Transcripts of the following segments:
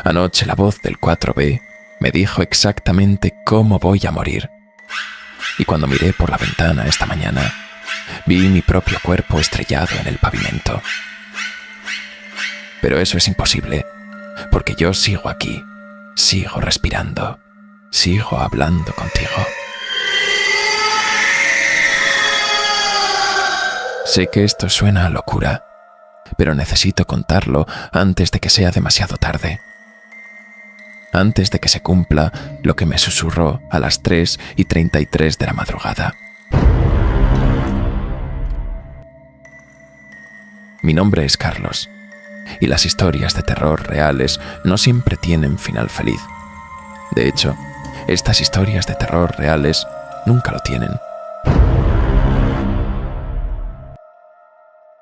Anoche la voz del 4B me dijo exactamente cómo voy a morir. Y cuando miré por la ventana esta mañana, vi mi propio cuerpo estrellado en el pavimento. Pero eso es imposible, porque yo sigo aquí, sigo respirando, sigo hablando contigo. Sé que esto suena a locura, pero necesito contarlo antes de que sea demasiado tarde. Antes de que se cumpla lo que me susurró a las 3:33 de la madrugada. Mi nombre es Carlos, y las historias de terror reales no siempre tienen final feliz. De hecho, estas historias de terror reales nunca lo tienen.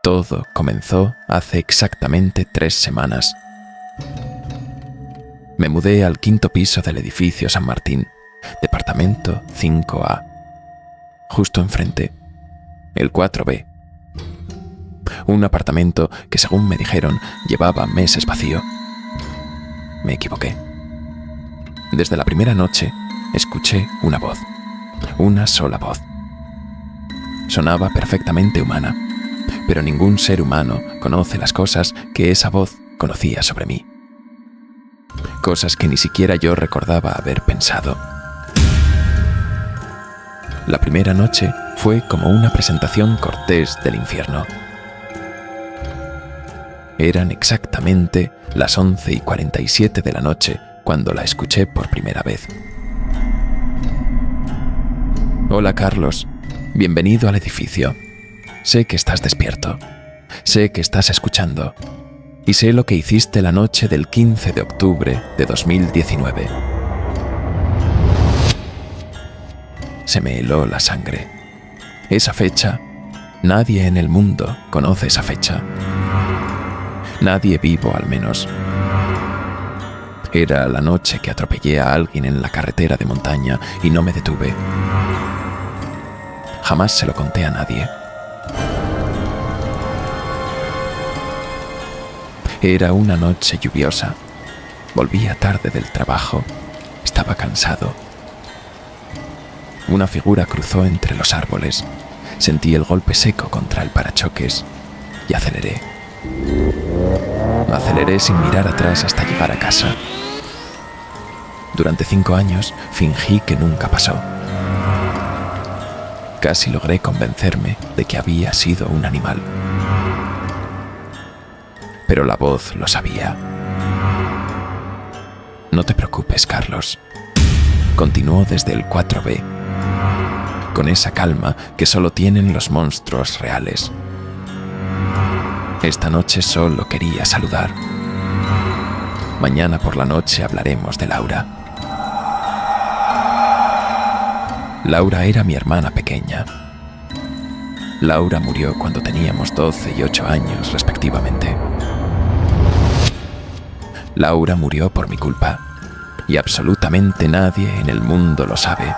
Todo comenzó hace exactamente 3 semanas. Me mudé al 5º piso del edificio San Martín, departamento 5A. Justo enfrente, el 4B. Un apartamento que, según me dijeron, llevaba meses vacío. Me equivoqué. Desde la primera noche, escuché una voz. Una sola voz. Sonaba perfectamente humana, pero ningún ser humano conoce las cosas que esa voz conocía sobre mí. Cosas que ni siquiera yo recordaba haber pensado. La primera noche fue como una presentación cortés del infierno. Eran exactamente las 11:47 de la noche cuando la escuché por primera vez. Hola, Carlos. Bienvenido al edificio. Sé que estás despierto. Sé que estás escuchando. Y sé lo que hiciste la noche del 15 de octubre de 2019. Se me heló la sangre. Esa fecha, nadie en el mundo conoce esa fecha. Nadie vivo, al menos. Era la noche que atropellé a alguien en la carretera de montaña y no me detuve. Jamás se lo conté a nadie. Era una noche lluviosa. Volvía tarde del trabajo. Estaba cansado. Una figura cruzó entre los árboles. Sentí el golpe seco contra el parachoques y aceleré. Aceleré sin mirar atrás hasta llegar a casa. Durante 5 años fingí que nunca pasó. Casi logré convencerme de que había sido un animal. Pero la voz lo sabía. No te preocupes, Carlos. Continuó desde el 4B, con esa calma que solo tienen los monstruos reales. Esta noche solo quería saludar. Mañana por la noche hablaremos de Laura. Laura era mi hermana pequeña. Laura murió cuando teníamos 12 y 8 años, respectivamente. Laura murió por mi culpa, y absolutamente nadie en el mundo lo sabe.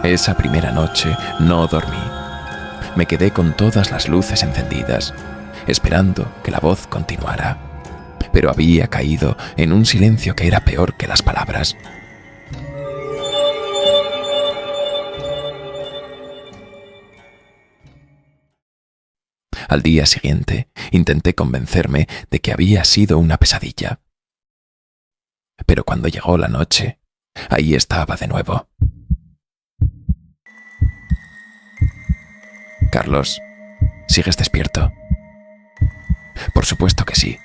Esa primera noche no dormí. Me quedé con todas las luces encendidas, esperando que la voz continuara, pero había caído en un silencio que era peor que las palabras. Al día siguiente, intenté convencerme de que había sido una pesadilla. Pero cuando llegó la noche, ahí estaba de nuevo. Carlos, ¿sigues despierto? Por supuesto que sí.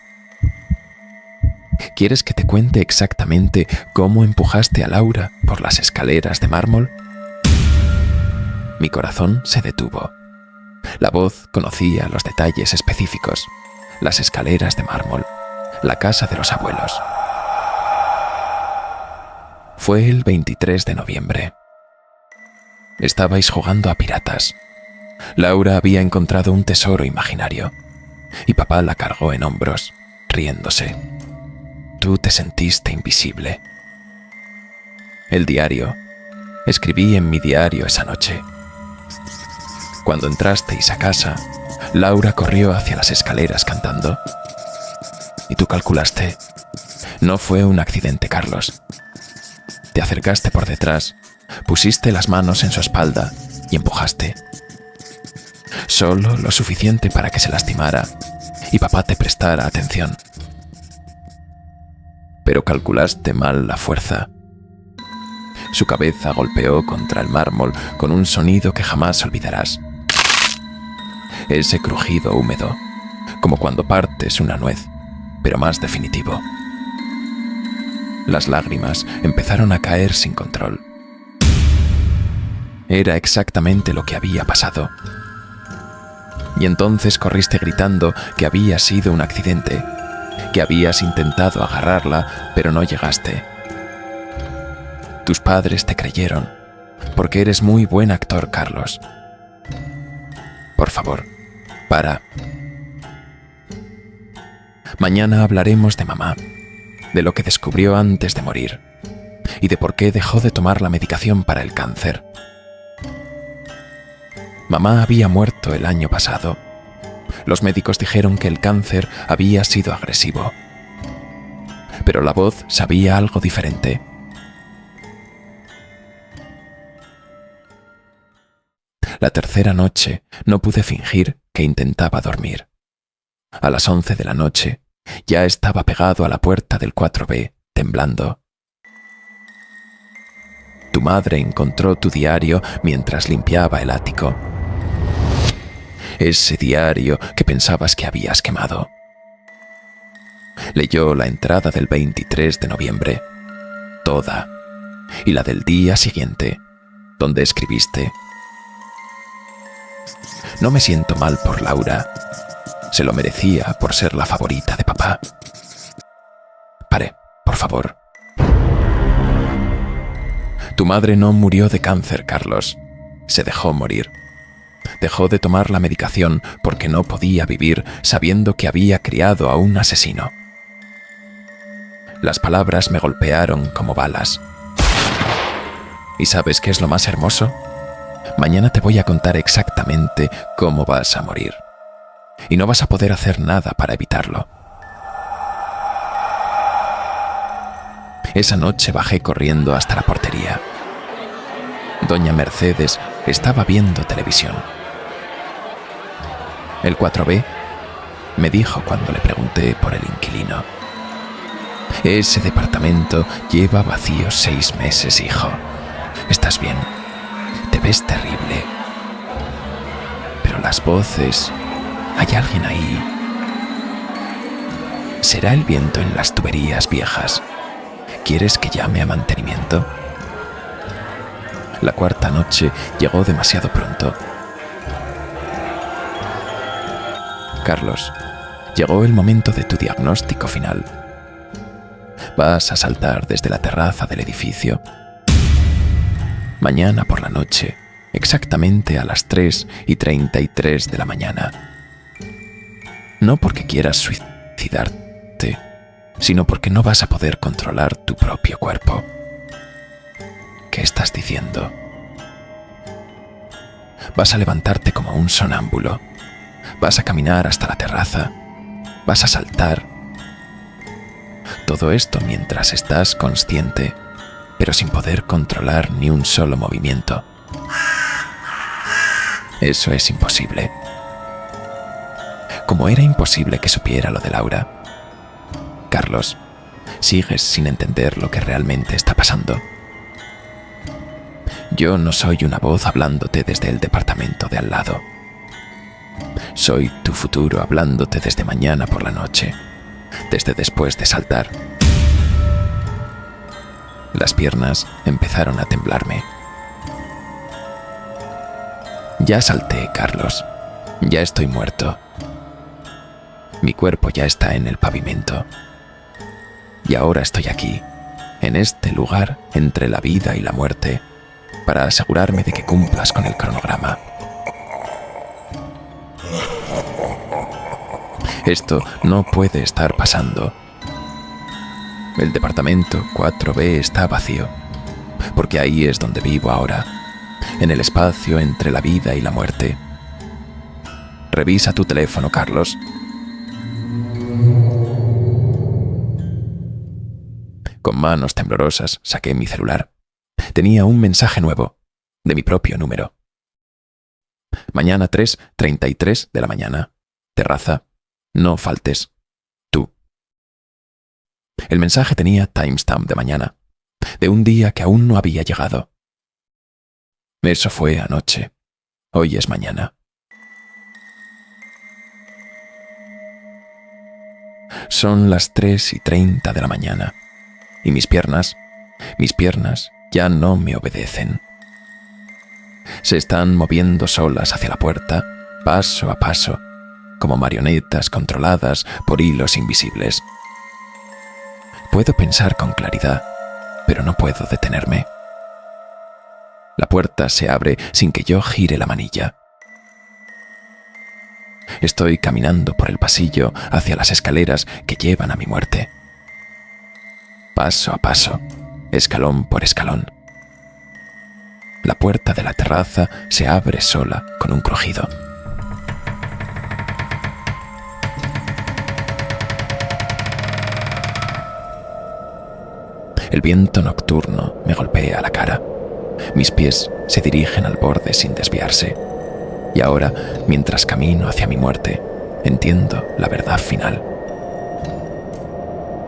¿Quieres que te cuente exactamente cómo empujaste a Laura por las escaleras de mármol? Mi corazón se detuvo. La voz conocía los detalles específicos, las escaleras de mármol, la casa de los abuelos. Fue el 23 de noviembre. Estabais jugando a piratas. Laura había encontrado un tesoro imaginario y papá la cargó en hombros, riéndose. Tú te sentiste invisible. El diario. Escribí en mi diario esa noche. Cuando entrasteis a casa, Laura corrió hacia las escaleras cantando. Y tú calculaste. No fue un accidente, Carlos. Te acercaste por detrás, pusiste las manos en su espalda y empujaste. Solo lo suficiente para que se lastimara y papá te prestara atención. Pero calculaste mal la fuerza. Su cabeza golpeó contra el mármol con un sonido que jamás olvidarás. Ese crujido húmedo, como cuando partes una nuez, pero más definitivo. Las lágrimas empezaron a caer sin control. Era exactamente lo que había pasado. Y entonces corriste gritando que había sido un accidente, que habías intentado agarrarla, pero no llegaste. Tus padres te creyeron, porque eres muy buen actor, Carlos. Por favor, para. Mañana hablaremos de mamá, de lo que descubrió antes de morir y de por qué dejó de tomar la medicación para el cáncer. Mamá había muerto el año pasado. Los médicos dijeron que el cáncer había sido agresivo. Pero la voz sabía algo diferente. La tercera noche no pude fingir que intentaba dormir. A las 11 de la noche ya estaba pegado a la puerta del 4B, temblando. Tu madre encontró tu diario mientras limpiaba el ático. Ese diario que pensabas que habías quemado. Leyó la entrada del 23 de noviembre, toda, y la del día siguiente, donde escribiste: no me siento mal por Laura. Se lo merecía por ser la favorita de papá. Pare, por favor. Tu madre no murió de cáncer, Carlos. Se dejó morir. Dejó de tomar la medicación porque no podía vivir sabiendo que había criado a un asesino. Las palabras me golpearon como balas. ¿Y sabes qué es lo más hermoso? Mañana te voy a contar exactamente cómo vas a morir. Y no vas a poder hacer nada para evitarlo. Esa noche bajé corriendo hasta la portería. Doña Mercedes estaba viendo televisión. El 4B, me dijo cuando le pregunté por el inquilino. Ese departamento lleva vacío 6 meses, hijo. ¿Estás bien? Te ves terrible. Pero las voces... ¿Hay alguien ahí? ¿Será el viento en las tuberías viejas? ¿Quieres que llame a mantenimiento? La cuarta noche llegó demasiado pronto. Carlos, llegó el momento de tu diagnóstico final. Vas a saltar desde la terraza del edificio. Mañana por la noche, exactamente a las 3:33 de la mañana. No porque quieras suicidarte, sino porque no vas a poder controlar tu propio cuerpo. ¿Qué estás diciendo? Vas a levantarte como un sonámbulo. Vas a caminar hasta la terraza. Vas a saltar. Todo esto mientras estás consciente, pero sin poder controlar ni un solo movimiento. Eso es imposible. Como era imposible que supiera lo de Laura. Carlos, sigues sin entender lo que realmente está pasando. Yo no soy una voz hablándote desde el departamento de al lado. Soy tu futuro hablándote desde mañana por la noche, desde después de saltar. Las piernas empezaron a temblarme. Ya salté, Carlos. Ya estoy muerto. Mi cuerpo ya está en el pavimento. Y ahora estoy aquí, en este lugar entre la vida y la muerte, para asegurarme de que cumplas con el cronograma. Esto no puede estar pasando. El departamento 4B está vacío, porque ahí es donde vivo ahora, en el espacio entre la vida y la muerte. Revisa tu teléfono, Carlos. Con manos temblorosas saqué mi celular. Tenía un mensaje nuevo, de mi propio número. Mañana 3:33 de la mañana. Terraza. No faltes. Tú. El mensaje tenía timestamp de mañana, de un día que aún no había llegado. Eso fue anoche. Hoy es mañana. Son las 3:30 de la mañana y mis piernas ya no me obedecen. Se están moviendo solas hacia la puerta, paso a paso, como marionetas controladas por hilos invisibles. Puedo pensar con claridad, pero no puedo detenerme. La puerta se abre sin que yo gire la manilla. Estoy caminando por el pasillo hacia las escaleras que llevan a mi muerte. Paso a paso, escalón por escalón. La puerta de la terraza se abre sola con un crujido. El viento nocturno me golpea la cara. Mis pies se dirigen al borde sin desviarse. Y ahora, mientras camino hacia mi muerte, entiendo la verdad final.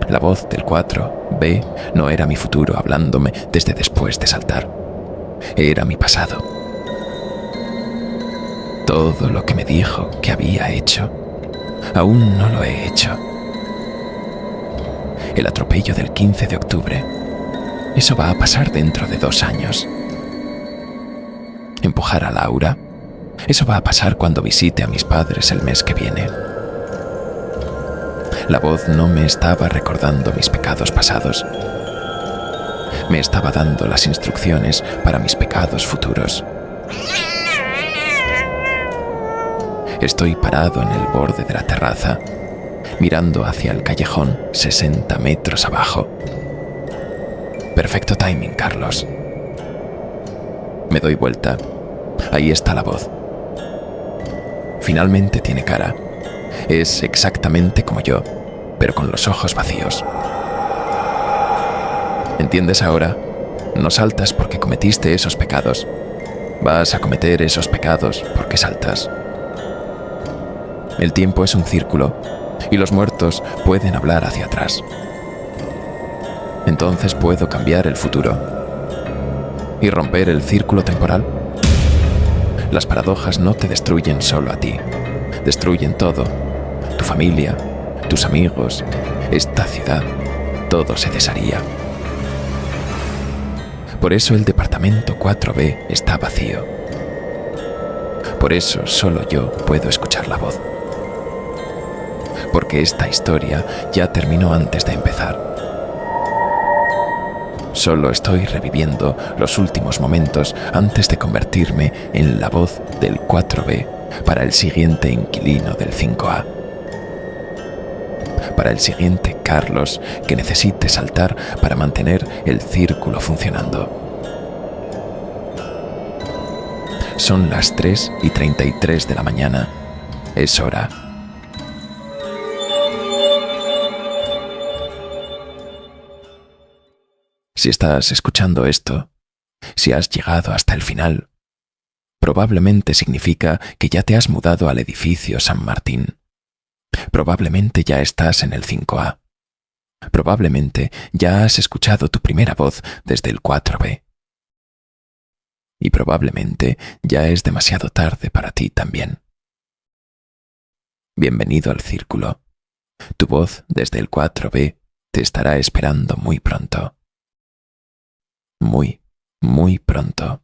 La voz del 4B no era mi futuro hablándome desde después de saltar. Era mi pasado. Todo lo que me dijo que había hecho, aún no lo he hecho. El atropello del 15 de octubre. Eso va a pasar dentro de 2 años. Empujar a Laura. Eso va a pasar cuando visite a mis padres el mes que viene. La voz no me estaba recordando mis pecados pasados. Me estaba dando las instrucciones para mis pecados futuros. Estoy parado en el borde de la terraza, mirando hacia el callejón 60 metros abajo. Perfecto timing, Carlos. Me doy vuelta. Ahí está la voz. Finalmente tiene cara. Es exactamente como yo, pero con los ojos vacíos. ¿Entiendes ahora? No saltas porque cometiste esos pecados. Vas a cometer esos pecados porque saltas. El tiempo es un círculo y los muertos pueden hablar hacia atrás. Entonces puedo cambiar el futuro y romper el círculo temporal. Las paradojas no te destruyen solo a ti, destruyen todo. Tu familia, tus amigos, esta ciudad, todo se desharía. Por eso el departamento 4B está vacío. Por eso solo yo puedo escuchar la voz. Porque esta historia ya terminó antes de empezar. Solo estoy reviviendo los últimos momentos antes de convertirme en la voz del 4B para el siguiente inquilino del 5A. Para el siguiente Carlos que necesite saltar para mantener el círculo funcionando. Son las 3:33 de la mañana. Es hora. Si estás escuchando esto, si has llegado hasta el final, probablemente significa que ya te has mudado al edificio San Martín. Probablemente ya estás en el 5A. Probablemente ya has escuchado tu primera voz desde el 4B. Y probablemente ya es demasiado tarde para ti también. Bienvenido al círculo. Tu voz desde el 4B te estará esperando muy pronto. Muy, muy pronto.